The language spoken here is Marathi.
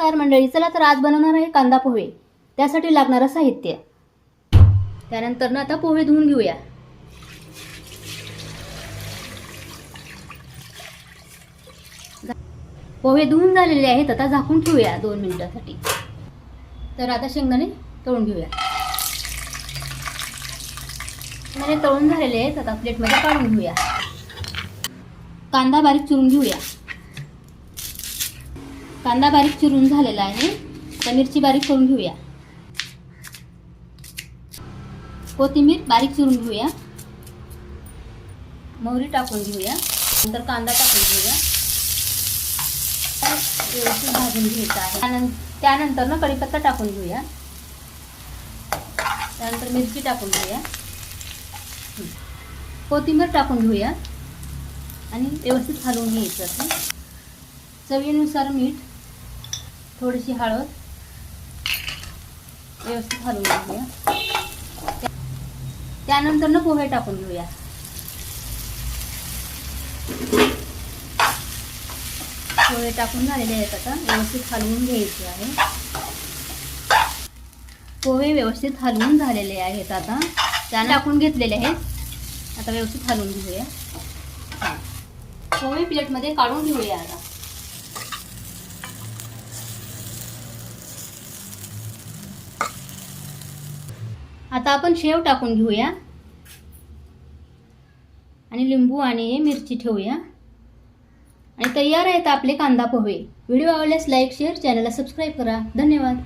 नमस्कार मंडळी, चला तर आज बनवणार आहे कांदा पोहे. त्यासाठी लागणारं साहित्य. त्यानंतर आता पोहे धुवून घेऊया. पोहे धुवून झालेले आहेत, आता झाकून ठेवूया 2 मिनिटांसाठी. तर आता शेंगदाणे तळून घेऊया. शेंगदाणे तळून झालेले आहेत, आता प्लेटमध्ये काढून घेऊया. कांदा बारीक चिरून घेऊया. कांदा बारीक चिरून झालेला आहे. आता मिरची बारीक करून घेऊया. कोथिंबीर बारीक चिरून घेऊया. मोहरी टाकून घेऊया. नंतर कांदा टाकून घेऊया. व्यवस्थित भाजून घ्यायचा आहे. त्यानंतर कढीपत्ता टाकून घेऊया. त्यानंतर मिरची टाकून घेऊया. कोथिंबीर टाकून घेऊया आणि व्यवस्थित हलवून घ्यायचं आहे. चवीनुसार मीठ, थोडीशी हळद, व्यवस्थित हलवून घेऊया. त्यानंतर पोहे टाकून घेऊया. पोहे टाकून झालेले आहेत, आता व्यवस्थित हलवून घ्यायचे आहे. पोहे व्यवस्थित हलवून झालेले आहेत, आता त्याने टाकून घेतलेले आहेत. आता व्यवस्थित हलवून घेऊया. पोहे प्लेटमध्ये काढून घेऊया. आता आपण शेव टाकून घेऊया आणि लिंबू आणि मिरची ठेवूया. आणि तयार आहेत आपले कांदा पोहे. व्हिडिओ आवडल्यास लाईक, शेअर, चॅनलला सबस्क्राईब करा. धन्यवाद.